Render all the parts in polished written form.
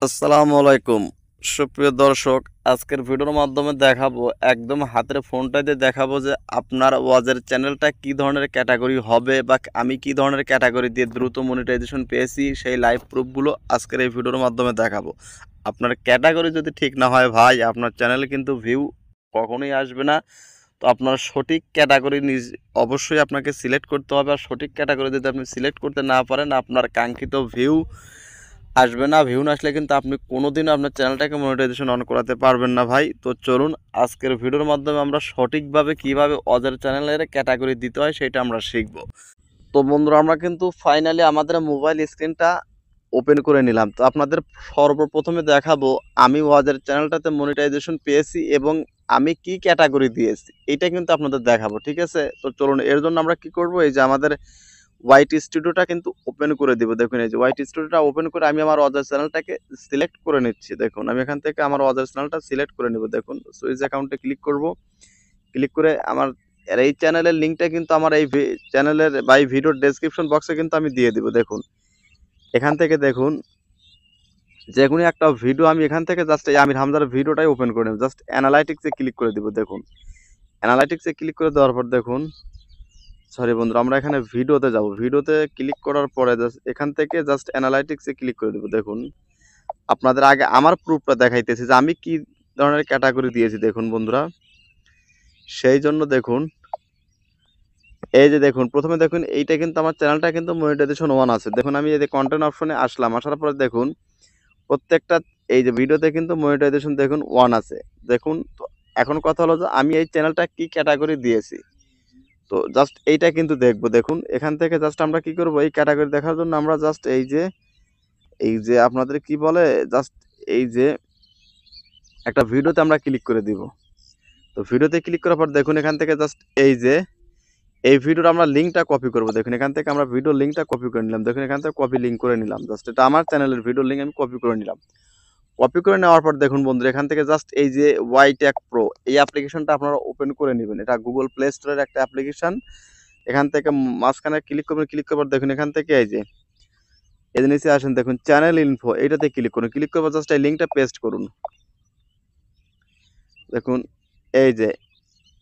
আসসালামু আলাইকুম সুপ্রিয় দর্শক, আজকের ভিডিওর মাধ্যমে দেখাবো, একদম হাতের ফোনটা দিয়ে দেখাবো যে আপনার ওয়াজের চ্যানেলটা কি ধরনের ক্যাটাগরি হবে বা আমি কি ধরনের ক্যাটাগরি দিয়ে দ্রুত মনিটাইজেশন পেয়েছি সেই লাইভ প্রুফগুলো আজকের এই ভিডিওর মাধ্যমে দেখাবো। আপনার ক্যাটাগরি যদি ঠিক না হয় ভাই, আপনার চ্যানেলে কিন্তু ভিউ কখনোই আসবে না। তো আপনার সঠিক ক্যাটাগরি অবশ্যই আপনাকে সিলেক্ট করতে হবে, আর সঠিক ক্যাটাগরি যদি আপনি সিলেক্ট করতে না পারেন আপনার কাঙ্ক্ষিত ভিউ আসবে না। ভিউ না আসলে কিন্তু আপনি কোনোদিনও আপনার চ্যানেলটাকে মনিটাইজেশন অন করাতে পারবেন না ভাই। তো চলুন আজকের ভিডিওর মাধ্যমে আমরা সঠিকভাবে কিভাবে ওদের চ্যানেলের ক্যাটাগরি দিতে হয় সেটা আমরা শিখব। তো বন্ধুরা, আমরা কিন্তু ফাইনালি আমাদের মোবাইল স্ক্রিনটা ওপেন করে নিলাম। তো আপনাদের সর্বপ্রথমে দেখাবো আমি ওয়াজের চ্যানেলটাতে মনিটাইজেশন পেয়েছি এবং আমি কি ক্যাটাগরি দিয়েছি এটা কিন্তু আপনাদের দেখাবো, ঠিক আছে? তো চলুন, এর জন্য আমরা কি করব, এই যে আমাদের ওয়াইট স্টুডিওটা কিন্তু ওপেন করে দিব। দেখুন, এই যে ওয়াইট স্টুডিওটা ওপেন করে আমি আমার ওয়াজার চ্যানেলটাকে সিলেক্ট করে নিচ্ছি। দেখুন, আমি এখান থেকে আমার ওয়াজার চ্যানেলটা সিলেক্ট করে নিব। দেখুন, সুইচ অ্যাকাউন্টে ক্লিক করব। ক্লিক করে আমার এই চ্যানেলের লিঙ্কটা কিন্তু আমার এই চ্যানেলের বা এই ভিডিওর ডেসক্রিপশন বক্সে কিন্তু আমি দিয়ে দিব। দেখুন, এখান থেকে দেখুন যে কোনো একটা ভিডিও আমি এখান থেকে জাস্ট এই আমির হামজার ভিডিওটাই ওপেন করে নেব। জাস্ট অ্যানালাইটিক্সে ক্লিক করে দিব। দেখুন, অ্যানালাইটিক্সে ক্লিক করে দেওয়ার পর দেখুন, সরি বন্ধুরা, আমরা এখানে ভিডিওতে যাব। ভিডিওতে ক্লিক করার পরে জাস্ট এখান থেকে জাস্ট অ্যানালাইটিক্সে ক্লিক করে দেব। দেখুন, আপনাদের আগে আমার প্রুফটা দেখাইতেছি যে আমি কি ধরনের ক্যাটাগরি দিয়েছি। দেখুন বন্ধুরা, সেই জন্য দেখুন, এই যে দেখুন, প্রথমে দেখুন এইটা কিন্তু আমার চ্যানেলটা কিন্তু মনিটাইজেশন 1 আছে। দেখুন, আমি এই যে কন্টেন্ট অপশনে আসলাম, আসার পরে দেখুন প্রত্যেকটা এই যে ভিডিওতে কিন্তু মনিটাইজেশন দেখুন 1 আছে। দেখুন, তো এখন কথা হলো যে আমি এই চ্যানেলটা কি ক্যাটাগরি দিয়েছি। তো জাস্ট এইটা কিন্তু দেখবো। দেখুন, এখান থেকে জাস্ট আমরা কি করব, এই ক্যাটাগরি দেখার জন্য আমরা জাস্ট এই যে আপনাদের কি বলে, জাস্ট এই যে একটা ভিডিওতে আমরা ক্লিক করে দিব। তো ভিডিওতে ক্লিক করার পর দেখুন, এখান থেকে জাস্ট এই যে এই ভিডিওর আমরা লিঙ্কটা কপি করব। দেখুন, এখান থেকে আমরা ভিডিওর লিঙ্কটা কপি করে নিলাম। দেখুন, এখান থেকে কপি লিঙ্ক করে নিলাম। জাস্ট এটা আমার চ্যানেলের ভিডিওর লিঙ্ক আমি কপি করে নিলাম। কপি করে নেওয়ার পর দেখুন বন্ধুরা, এখান থেকে জাস্ট এই যে ওয়াইট্যাগ প্রো এই অ্যাপ্লিকেশনটা আপনারা ওপেন করে নেবেন। এটা গুগল প্লে স্টোরের একটা অ্যাপ্লিকেশন। এখান থেকে মাঝখানে ক্লিক করবেন। ক্লিক করার পর দেখুন, এখান থেকে এই যে নিচে আসেন, দেখুন চ্যানেল ইনফো, এইটাতে ক্লিক করুন। ক্লিক করবার জাস্ট এই লিঙ্কটা পেস্ট করুন। দেখুন, এই যে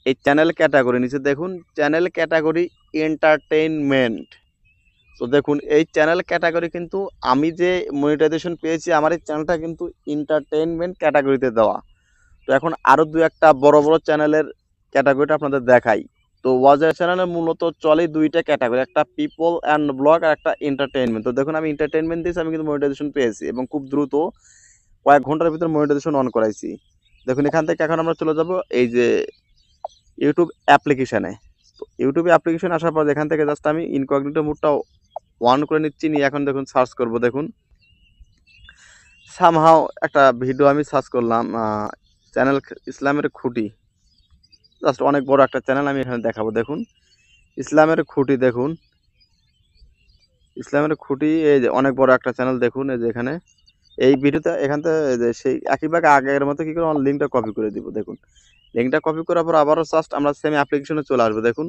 এই চ্যানেল ক্যাটাগরি নিচে দেখুন চ্যানেল ক্যাটাগরি এন্টারটেইনমেন্ট। তো দেখুন, এই চ্যানেল ক্যাটাগরি কিন্তু আমি যে মনিটাইজেশন পেয়েছি আমার এই চ্যানেলটা কিন্তু এন্টারটেইনমেন্ট ক্যাটাগরিতে দেওয়া। তো এখন আরও দু একটা বড় বড় চ্যানেলের ক্যাটাগরিটা আপনাদের দেখাই। তো ওয়াজার চ্যানেলে মূলত চলে দুইটা ক্যাটাগরি, একটা পিপল অ্যান্ড ব্লগ আর একটা এন্টারটেইনমেন্ট। তো দেখুন, আমি এন্টারটেইনমেন্ট দিয়েছি, আমি কিন্তু মনিটাইজেশন পেয়েছি এবং খুব দ্রুত কয়েক ঘন্টার ভিতরে মনিটাইজেশন অন করাইছি। দেখুন, এখান থেকে এখন আমরা চলে যাব এই যে ইউটিউব অ্যাপ্লিকেশানে। তো ইউটিউব অ্যাপ্লিকেশন আসার পর এখান থেকে জাস্ট আমি ইনকগনিটো মোডটা অন করে নিচ্ছি। নিয়ে এখন দেখুন সার্চ করব। দেখুন, সামহাও একটা ভিডিও আমি সার্চ করলাম, চ্যানেল ইসলামের খুঁটি। জাস্ট অনেক বড় একটা চ্যানেল আমি এখানে দেখাবো। দেখুন, ইসলামের খুঁটি। দেখুন, ইসলামের খুঁটি এই যে অনেক বড় একটা চ্যানেল। দেখুন, এই যে এখানে এই ভিডিওতে এখান থেকে যে সেই একইভাবে আগের মতো কি করে আমার লিঙ্কটা কপি করে দিব। দেখুন, লিঙ্কটা কপি করার পর আবারও জাস্ট আমরা সেম অ্যাপ্লিকেশনে চলে আসবো। দেখুন,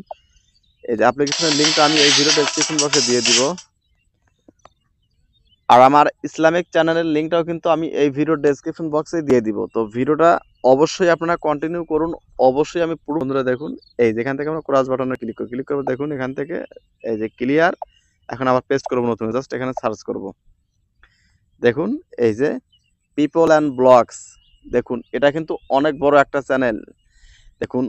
এই যে অ্যাপ্লিকেশনের লিঙ্কটা আমি এই ভিডিও ডেসক্রিপশন বক্সে দিয়ে দিব। আর আমার ইসলামিক চ্যানেলের লিঙ্কটাও কিন্তু আমি এই ভিডিও ডেসক্রিপশন বক্সে দিয়ে দিব। তো ভিডিওটা অবশ্যই আপনারা কন্টিনিউ করুন। অবশ্যই আমি পুরো বন্ধুরা দেখুন, এই যেখান থেকে আমরা ক্রস বাটনে ক্লিক করি। ক্লিক করবো, দেখুন এখান থেকে এই যে ক্লিয়ার। এখন আবার পেস্ট করবো নতুন, জাস্ট এখানে সার্চ করব। দেখুন, এই যে পিপল অ্যান্ড ব্লগস। দেখুন, এটা কিন্তু অনেক বড় একটা চ্যানেল। দেখুন,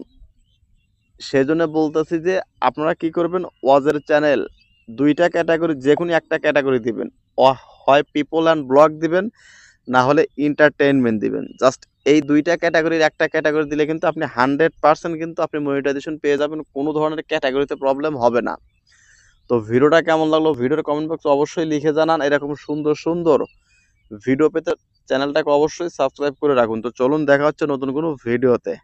সেই জন্য বলতেছি যে আপনারা কি করবেন, ওয়াজের চ্যানেল দুইটা ক্যাটাগরি যে কোনো একটা ক্যাটাগরি দিবেন। হয় পিপল অ্যান্ড ব্লগ দিবেন, না হলে এন্টারটেইনমেন্ট দিবেন। জাস্ট এই দুইটা ক্যাটাগরির একটা ক্যাটাগরি দিলে কিন্তু আপনি 100% কিন্তু আপনি মনিটাইজেশন পেয়ে যাবেন। কোনো ধরনের ক্যাটাগরিতে প্রবলেম হবে না। তো ভিডিওটা কেমন লাগলো ভিডিওর কমেন্ট বক্সে অবশ্যই লিখে জানান। এরকম সুন্দর সুন্দর ভিডিও পেতে চ্যানেলটাকে অবশ্যই সাবস্ক্রাইব করে রাখুন। তো চলুন, দেখা হচ্ছে নতুন কোনো ভিডিওতে।